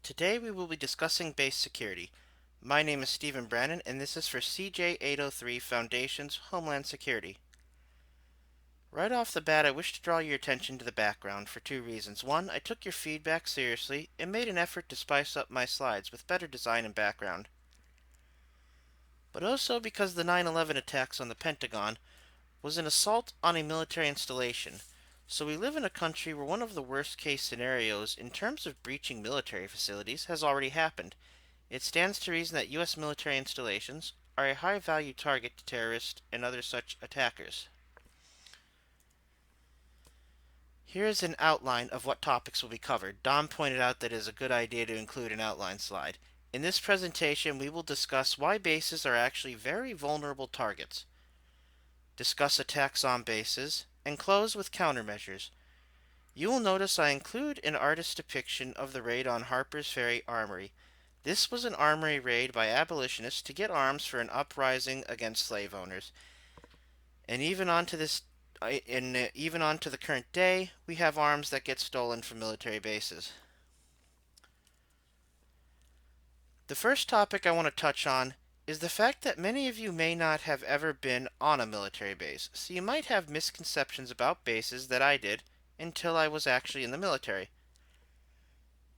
Today we will be discussing base security. My name is Stephen Brannon and this is for CJ803 Foundation's Homeland Security. Right off the bat, I wish to draw your attention to the background for two reasons. One, I took your feedback seriously and made an effort to spice up my slides with better design and background. But also because the 9/11 attacks on the Pentagon was an assault on a military installation. So we live in a country where one of the worst case scenarios in terms of breaching military facilities has already happened. It stands to reason that U.S. military installations are a high value target to terrorists and other such attackers. Here is an outline of what topics will be covered. Don pointed out that it is a good idea to include an outline slide. In this presentation, we will discuss why bases are actually very vulnerable targets, discuss attacks on bases, and close with countermeasures. You will notice I include an artist's depiction of the raid on Harper's Ferry Armory. This was an armory raid by abolitionists to get arms for an uprising against slave owners. And even on to the current day, we have arms that get stolen from military bases. The first topic I want to touch on is the fact that many of you may not have ever been on a military base, so you might have misconceptions about bases that I did until I was actually in the military.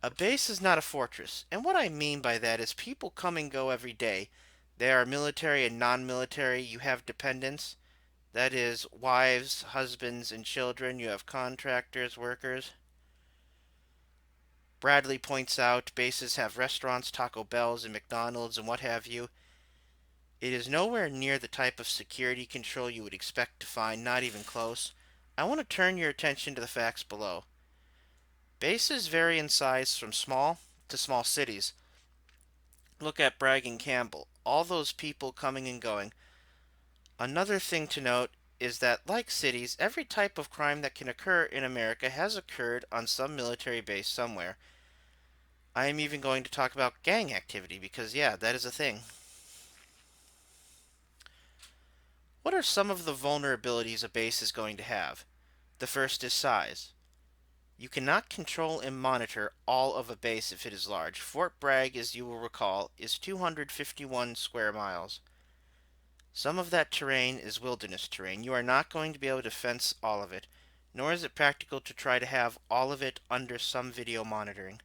A base is not a fortress, and what I mean by that is people come and go every day. There are military and non-military, you have dependents, that is, wives, husbands, and children, you have contractors, workers. Bradley points out bases have restaurants, Taco Bells, and McDonald's, and what have you. It is nowhere near the type of security control you would expect to find, not even close. I want to turn your attention to the facts below. Bases vary in size from small to small cities. Look at Bragg and Campbell, all those people coming and going. Another thing to note is that, like cities, every type of crime that can occur in America has occurred on some military base somewhere. I am even going to talk about gang activity because, yeah, that is a thing. What are some of the vulnerabilities a base is going to have? The first is size. You cannot control and monitor all of a base if it is large. Fort Bragg, as you will recall, is 251 square miles. Some of that terrain is wilderness terrain. You are not going to be able to fence all of it, nor is it practical to try to have all of it under some video monitoring.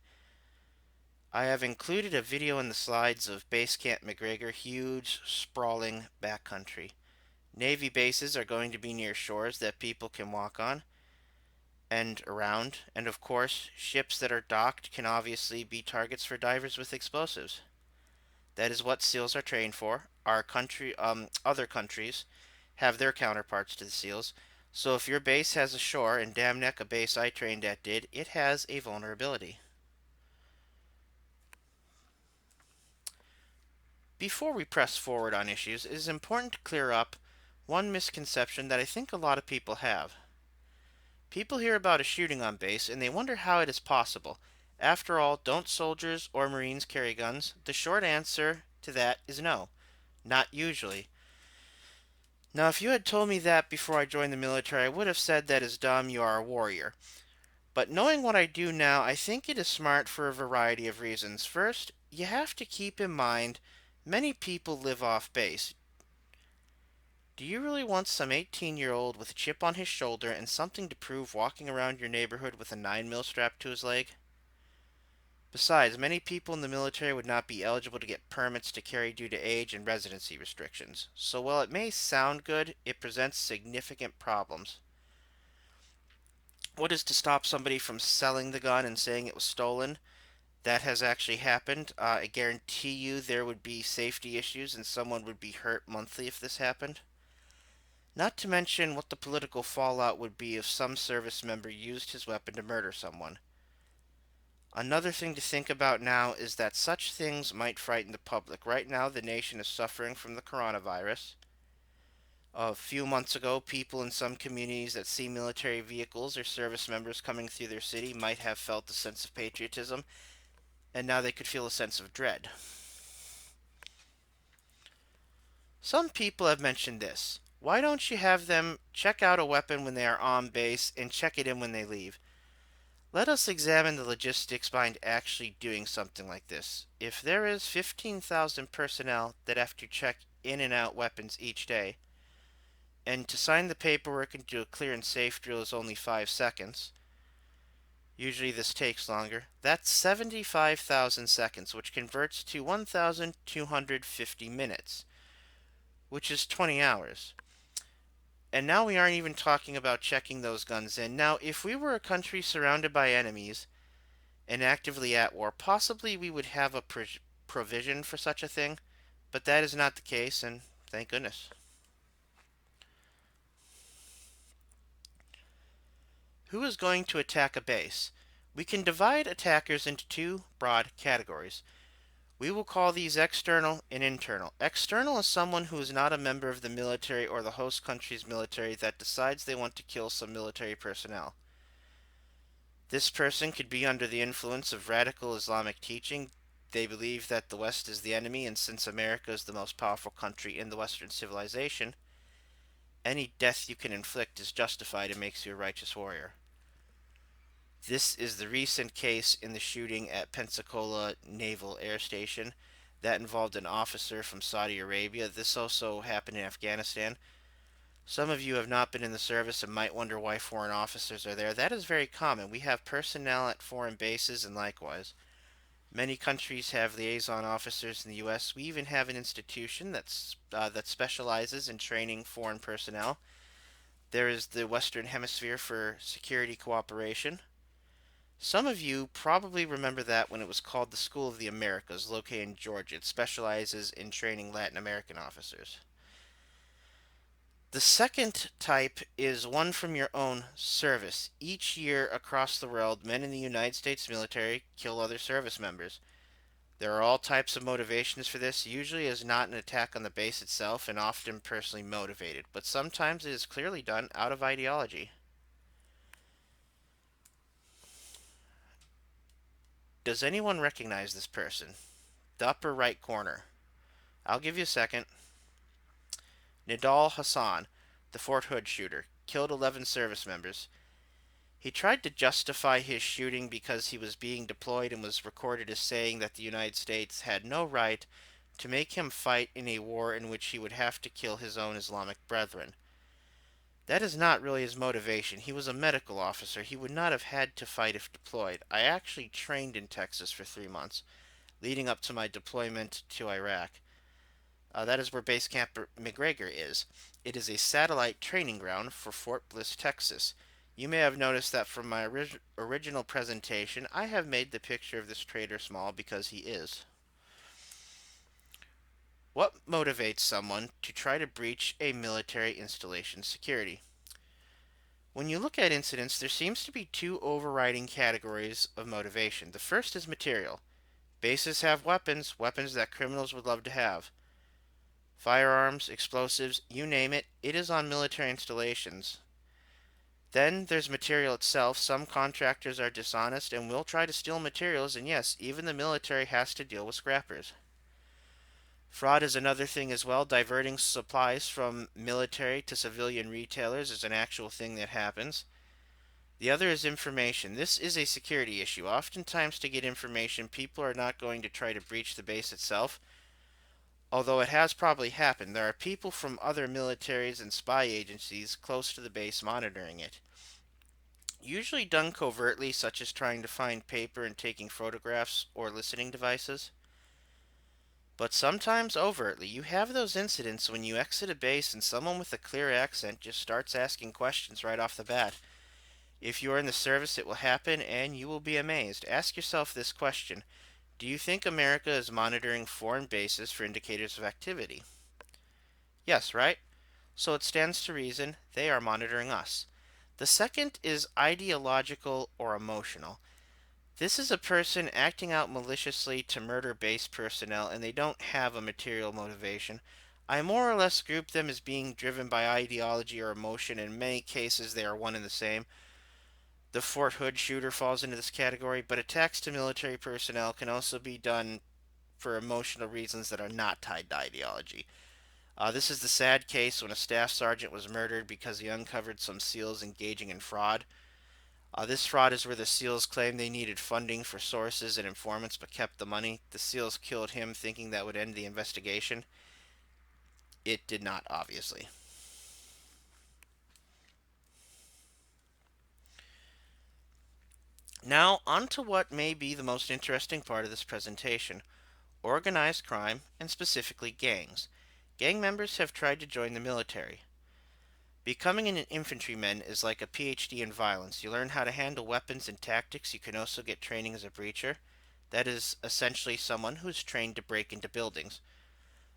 I have included a video in the slides of Base Camp McGregor, huge, sprawling backcountry. Navy bases are going to be near shores that people can walk on and around, and of course, ships that are docked can obviously be targets for divers with explosives. That is what SEALs are trained for. Other countries have their counterparts to the SEALs. So if your base has a shore, and Damneck, a base I trained at, did, it has a vulnerability. Before we press forward on issues, it is important to clear up one misconception that I think a lot of people have. People hear about a shooting on base and they wonder how it is possible. After all, don't soldiers or Marines carry guns? The short answer to that is no. Not usually. Now, if you had told me that before I joined the military, I would have said that is dumb, you are a warrior. But knowing what I do now, I think it is smart for a variety of reasons. First, you have to keep in mind many people live off base. Do you really want some 18-year-old with a chip on his shoulder and something to prove walking around your neighborhood with a 9mm strapped to his leg? Besides, many people in the military would not be eligible to get permits to carry due to age and residency restrictions. So while it may sound good, it presents significant problems. What is to stop somebody from selling the gun and saying it was stolen? That has actually happened. I guarantee you there would be safety issues and someone would be hurt monthly if this happened. Not to mention what the political fallout would be if some service member used his weapon to murder someone. Another thing to think about now is that such things might frighten the public. Right now, the nation is suffering from the coronavirus. A few months ago, people in some communities that see military vehicles or service members coming through their city might have felt a sense of patriotism, and now they could feel a sense of dread. Some people have mentioned this. Why don't you have them check out a weapon when they are on base and check it in when they leave? Let us examine the logistics behind actually doing something like this. If there is 15,000 personnel that have to check in and out weapons each day, and to sign the paperwork and do a clear and safe drill is only 5 seconds, usually this takes longer, that's 75,000 seconds, which converts to 1,250 minutes, which is 20 hours. And now we aren't even talking about checking those guns in. Now, if we were a country surrounded by enemies and actively at war, possibly we would have a provision for such a thing, but that is not the case, and thank goodness. Who is going to attack a base? We can divide attackers into two broad categories. We will call these external and internal. External is someone who is not a member of the military or the host country's military that decides they want to kill some military personnel. This person could be under the influence of radical Islamic teaching. They believe that the West is the enemy, and since America is the most powerful country in the Western civilization, any death you can inflict is justified and makes you a righteous warrior. This is the recent case in the shooting at Pensacola Naval Air Station that involved an officer from Saudi Arabia. This also happened in Afghanistan. Some of you have not been in the service and might wonder why foreign officers are there. That is very common. We have personnel at foreign bases and likewise. Many countries have liaison officers in the U.S. We even have an institution that specializes in training foreign personnel. There is the Western Hemisphere for Security Cooperation. Some of you probably remember that when it was called the School of the Americas, located in Georgia. It specializes in training Latin American officers. The second type is one from your own service. Each year across the world, men in the United States military kill other service members. There are all types of motivations for this. Usually it is not an attack on the base itself and often personally motivated, but sometimes it is clearly done out of ideology. Does anyone recognize this person? The upper right corner. I'll give you a second. Nidal Hassan, the Fort Hood shooter, killed 11 service members. He tried to justify his shooting because he was being deployed and was recorded as saying that the United States had no right to make him fight in a war in which he would have to kill his own Islamic brethren. That is not really his motivation. He was a medical officer. He would not have had to fight if deployed. I actually trained in Texas for 3 months, leading up to my deployment to Iraq. That is where Base Camp McGregor is. It is a satellite training ground for Fort Bliss, Texas. You may have noticed that from my original presentation, I have made the picture of this traitor small because he is. What motivates someone to try to breach a military installation's security? When you look at incidents, there seems to be two overriding categories of motivation. The first is material. Bases have weapons, weapons that criminals would love to have. Firearms, explosives, you name it, it is on military installations. Then there's material itself. Some contractors are dishonest and will try to steal materials, and yes, even the military has to deal with scrappers. Fraud is another thing as well. Diverting supplies from military to civilian retailers is an actual thing that happens. The other is information. This is a security issue. Oftentimes, to get information, people are not going to try to breach the base itself, although it has probably happened. There are people from other militaries and spy agencies close to the base monitoring it. Usually done covertly, such as trying to find paper and taking photographs or listening devices. But sometimes overtly. You have those incidents when you exit a base and someone with a clear accent just starts asking questions right off the bat. If you are in the service, it will happen and you will be amazed. Ask yourself this question: do you think America is monitoring foreign bases for indicators of activity? Yes, right? So it stands to reason they are monitoring us. The second is ideological or emotional. This is a person acting out maliciously to murder base personnel and they don't have a material motivation. I more or less group them as being driven by ideology or emotion. In many cases, they are one and the same. The Fort Hood shooter falls into this category, but attacks to military personnel can also be done for emotional reasons that are not tied to ideology. This is the sad case when a staff sergeant was murdered because he uncovered some SEALs engaging in fraud. This fraud is where the SEALs claimed they needed funding for sources and informants but kept the money. The SEALs killed him thinking that would end the investigation. It did not, obviously. Now, on to what may be the most interesting part of this presentation: organized crime, and specifically gangs. Gang members have tried to join the military. Becoming an infantryman is like a PhD in violence. You learn how to handle weapons and tactics. You can also get training as a breacher. That is essentially someone who is trained to break into buildings.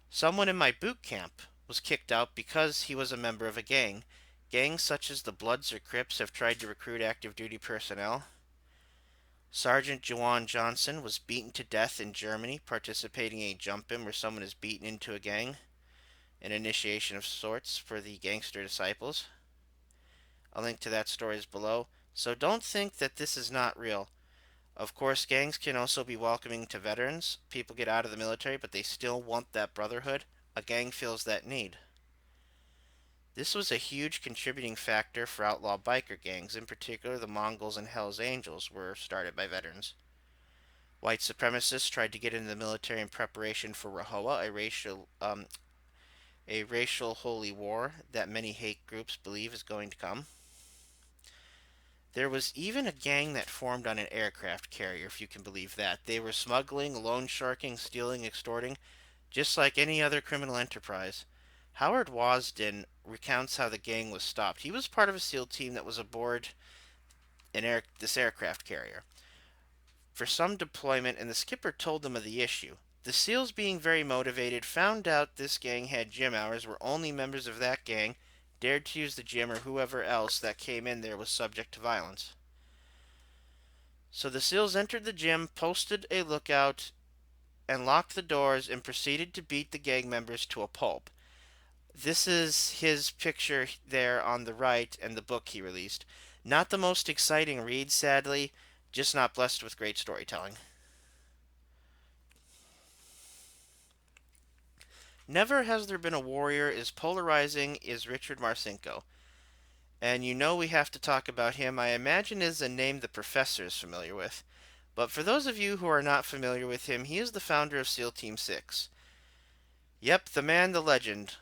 Someone in my boot camp was kicked out because he was a member of a gang. Gangs such as the Bloods or Crips have tried to recruit active duty personnel. Sergeant Juwan Johnson was beaten to death in Germany participating in a jump-in where someone is beaten into a gang, an initiation of sorts for the gangster disciples. A link to that story is below, so don't think that this is not real. Of course, gangs can also be welcoming to veterans. People get out of the military, but they still want that brotherhood. A gang feels that need. This was a huge contributing factor for outlaw biker gangs. In particular, the Mongols and Hells Angels were started by veterans. White supremacists tried to get into the military in preparation for Rahowa, a racial holy war that many hate groups believe is going to come. There was even a gang that formed on an aircraft carrier, if you can believe that. They were smuggling, loan sharking, stealing, extorting, just like any other criminal enterprise. Howard Wasden recounts how the gang was stopped. He was part of a SEAL team that was aboard this aircraft carrier for some deployment, and the skipper told them of the issue. The SEALs, being very motivated, found out this gang had gym hours where only members of that gang dared to use the gym, or whoever else that came in there was subject to violence. So the SEALs entered the gym, posted a lookout, and locked the doors and proceeded to beat the gang members to a pulp. This is his picture there on the right and the book he released. Not the most exciting read, sadly, just not blessed with great storytelling. Never has there been a warrior as polarizing as Richard Marcinko. And you know we have to talk about him. I imagine is a name the professor is familiar with. But for those of you who are not familiar with him, he is the founder of SEAL Team 6. Yep, the man, the legend.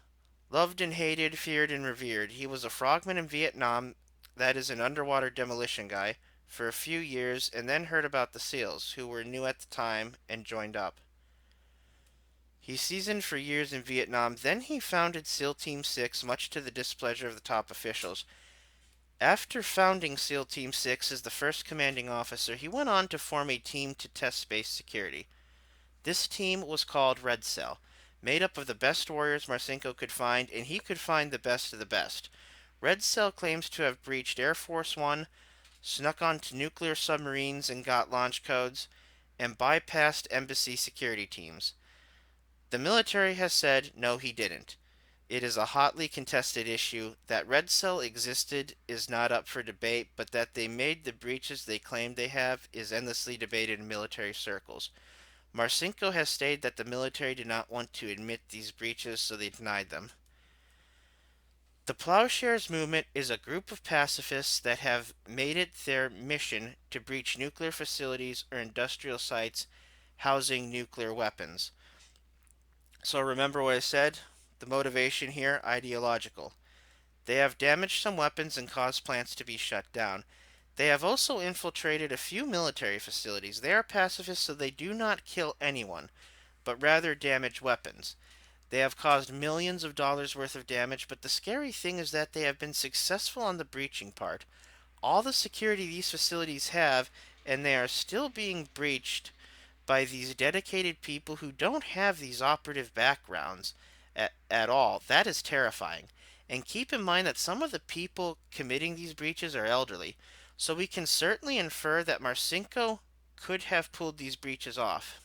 Loved and hated, feared and revered. He was a frogman in Vietnam, that is an underwater demolition guy, for a few years, and then heard about the SEALs, who were new at the time, and joined up. He seasoned for years in Vietnam, then he founded SEAL Team 6, much to the displeasure of the top officials. After founding SEAL Team 6 as the first commanding officer, he went on to form a team to test space security. This team was called Red Cell, made up of the best warriors Marcinko could find, and he could find the best of the best. Red Cell claims to have breached Air Force One, snuck onto nuclear submarines and got launch codes, and bypassed embassy security teams. The military has said no, he didn't. It is a hotly contested issue. That Red Cell existed is not up for debate, but that they made the breaches they claim they have is endlessly debated in military circles. Marcinko has stated that the military did not want to admit these breaches, so they denied them. The Plowshares movement is a group of pacifists that have made it their mission to breach nuclear facilities or industrial sites housing nuclear weapons. So remember what I said? The motivation here, ideological. They have damaged some weapons and caused plants to be shut down. They have also infiltrated a few military facilities. They are pacifists, so they do not kill anyone, but rather damage weapons. They have caused millions of dollars worth of damage, but the scary thing is that they have been successful on the breaching part. All the security these facilities have, and they are still being breached by these dedicated people who don't have these operative backgrounds at all. That is terrifying. And keep in mind that some of the people committing these breaches are elderly, so we can certainly infer that Marcinko could have pulled these breaches off.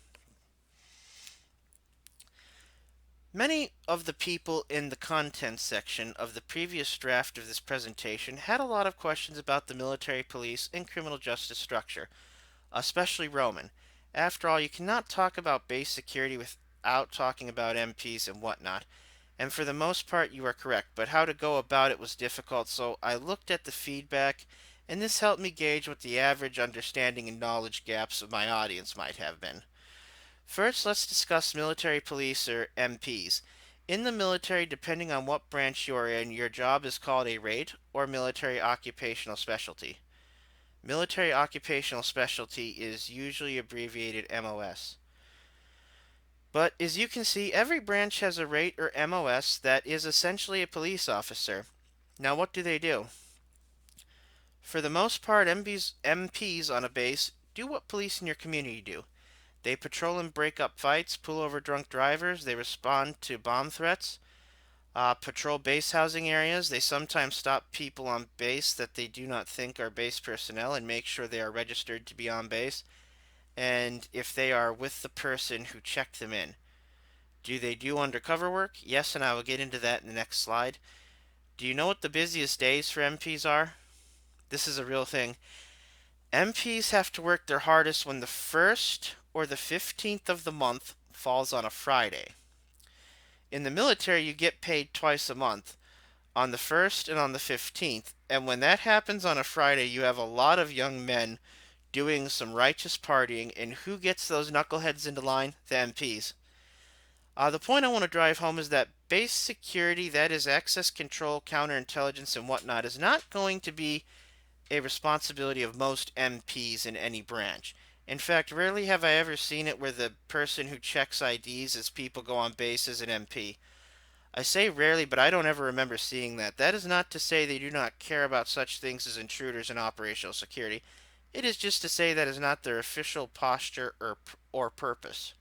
Many of the people in the contents section of the previous draft of this presentation had a lot of questions about the military police and criminal justice structure, especially Roman. After all, you cannot talk about base security without talking about MPs and whatnot. And for the most part, you are correct, but how to go about it was difficult, so I looked at the feedback and this helped me gauge what the average understanding and knowledge gaps of my audience might have been. First, let's discuss military police or MPs. In the military, depending on what branch you are in, your job is called a rate or military occupational specialty. Military occupational specialty is usually abbreviated MOS. But as you can see, every branch has a rate or MOS that is essentially a police officer. Now, what do they do? For the most part, MPs on a base do what police in your community do. They patrol and break up fights, pull over drunk drivers, they respond to bomb threats, patrol base housing areas. They sometimes stop people on base that they do not think are base personnel and make sure they are registered to be on base, and if they are with the person who checked them in. Do they do undercover work? Yes, and I will get into that in the next slide. Do you know what the busiest days for MPs are? This is a real thing. MPs have to work their hardest when the 1st or the 15th of the month falls on a Friday. In the military, you get paid twice a month, on the 1st and on the 15th, and when that happens on a Friday, you have a lot of young men doing some righteous partying, and who gets those knuckleheads into line? The MPs. The point I want to drive home is that base security, that is access control, counterintelligence, and whatnot, is not going to be a responsibility of most MPs in any branch. In fact, rarely have I ever seen it where the person who checks IDs as people go on base is an MP. I say rarely, but I don't ever remember seeing that. That is not to say they do not care about such things as intruders and operational security. It is just to say that is not their official posture or purpose.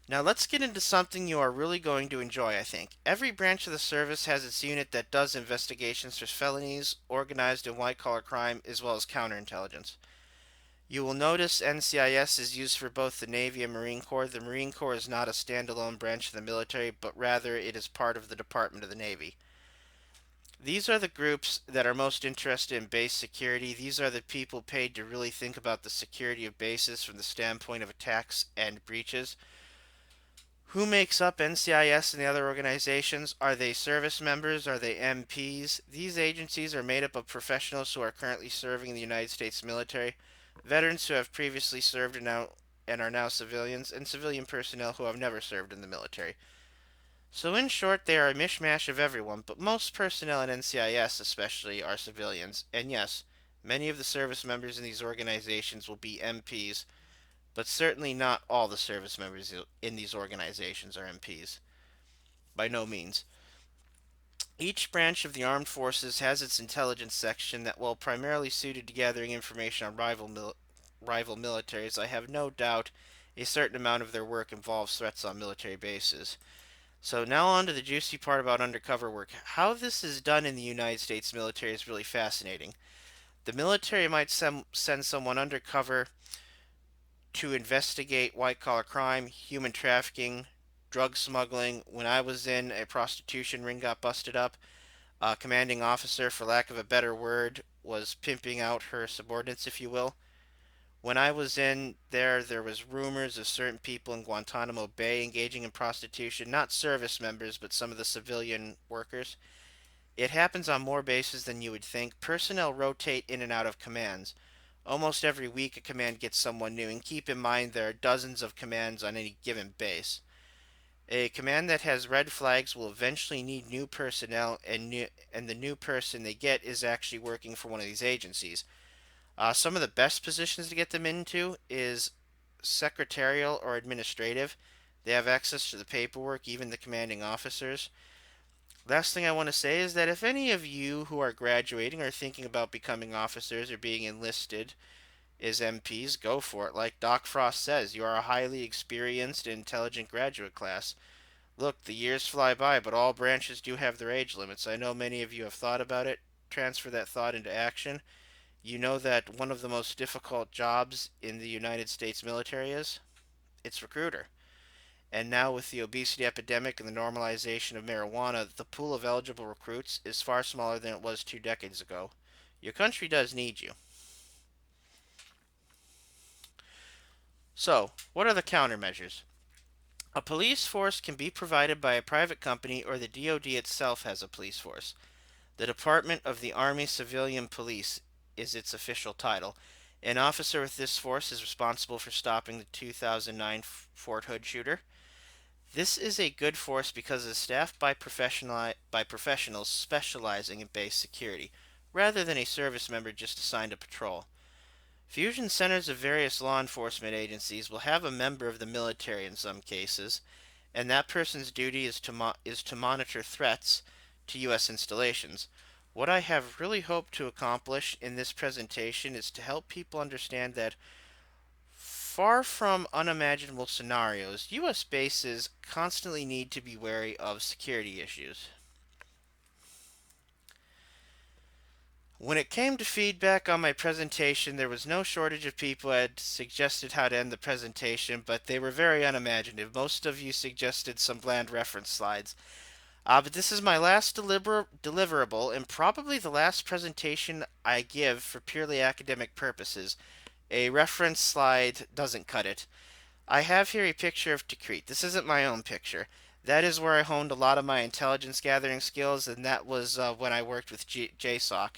Now let's get into something you are really going to enjoy, I think. Every branch of the service has its unit that does investigations for felonies, organized and white-collar crime, as well as counterintelligence. You will notice NCIS is used for both the Navy and Marine Corps. The Marine Corps is not a standalone branch of the military, but rather it is part of the Department of the Navy. These are the groups that are most interested in base security. These are the people paid to really think about the security of bases from the standpoint of attacks and breaches. Who makes up NCIS and the other organizations? Are they service members? Are they MPs? These agencies are made up of professionals who are currently serving in the United States military, veterans who have previously served and are now civilians, and civilian personnel who have never served in the military. So in short, they are a mishmash of everyone, but most personnel in NCIS especially are civilians, and yes, many of the service members in these organizations will be MPs, but certainly not all the service members in these organizations are MPs. By no means. Each branch of the armed forces has its intelligence section that, while primarily suited to gathering information on rival militaries, I have no doubt a certain amount of their work involves threats on military bases. So now on to the juicy part about undercover work. How this is done in the United States military is really fascinating. The military might send someone undercover to investigate white collar crime, human trafficking, drug smuggling. When I was in, a prostitution ring got busted up. A commanding officer, for lack of a better word, was pimping out her subordinates, if you will. When I was in there was rumors of certain people in Guantanamo Bay engaging in prostitution, not service members, but some of the civilian workers. It happens on more bases than you would think. Personnel rotate in and out of commands. Almost every week a command gets someone new, and keep in mind there are dozens of commands on any given base. A command that has red flags will eventually need new personnel, and the new person they get is actually working for one of these agencies. Some of the best positions to get them into is secretarial or administrative. They have access to the paperwork, even the commanding officers. Last thing I want to say is that if any of you who are graduating or thinking about becoming officers or being enlisted as MPs, go for it. Like Doc Frost says, you are a highly experienced and intelligent graduate class. Look, the years fly by, but all branches do have their age limits. I know many of you have thought about it. Transfer that thought into action. You know that one of the most difficult jobs in the United States military is? It's recruiter. And now, with the obesity epidemic and the normalization of marijuana, the pool of eligible recruits is far smaller than it was 2 decades ago. Your country does need you. So, what are the countermeasures? A police force can be provided by a private company, or the DoD itself has a police force. The Department of the Army Civilian Police is its official title. An officer with this force is responsible for stopping the 2009 Fort Hood shooter. This is a good force because it is staffed by professionals specializing in base security, rather than a service member just assigned to patrol. Fusion centers of various law enforcement agencies will have a member of the military in some cases, and that person's duty is to monitor threats to U.S. installations. What I have really hoped to accomplish in this presentation is to help people understand that far from unimaginable scenarios, U.S. bases constantly need to be wary of security issues. When it came to feedback on my presentation, there was no shortage of people who had suggested how to end the presentation, but they were very unimaginative. Most of you suggested some bland reference slides. But this is my last deliverable and probably the last presentation I give for purely academic purposes. A reference slide doesn't cut it. I have here a picture of Tikrit. This isn't my own picture. That is where I honed a lot of my intelligence gathering skills, and that was when I worked with JSOC.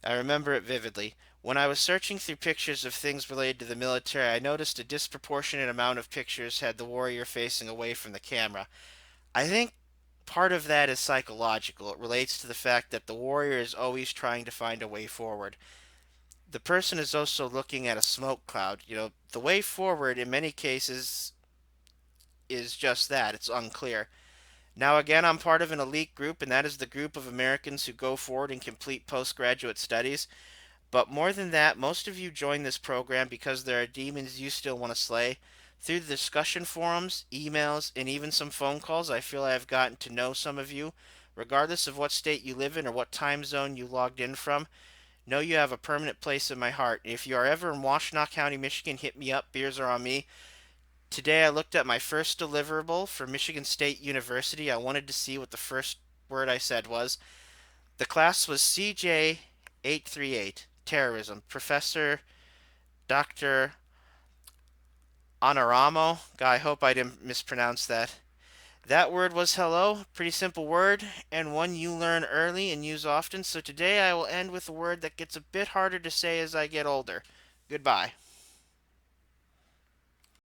I remember it vividly. When I was searching through pictures of things related to the military, I noticed a disproportionate amount of pictures had the warrior facing away from the camera. I think part of that is psychological. It relates to the fact that the warrior is always trying to find a way forward. The person is also looking at a smoke cloud. The way forward in many cases is just that. It's unclear. Now, again, I'm part of an elite group, and that is the group of Americans who go forward and complete postgraduate studies. But more than that, most of you join this program because there are demons you still want to slay. Through the discussion forums, emails, and even some phone calls, I feel I have gotten to know some of you. Regardless of what state you live in or what time zone you logged in from, know you have a permanent place in my heart. If you are ever in Washtenaw County, Michigan, hit me up. Beers are on me. Today I looked at my first deliverable for Michigan State University. I wanted to see what the first word I said was. The class was CJ838, Terrorism. Professor Dr. Honoramo. God, I hope I didn't mispronounce that. That word was hello. Pretty simple word, and one you learn early and use often. So today I will end with a word that gets a bit harder to say as I get older. Goodbye.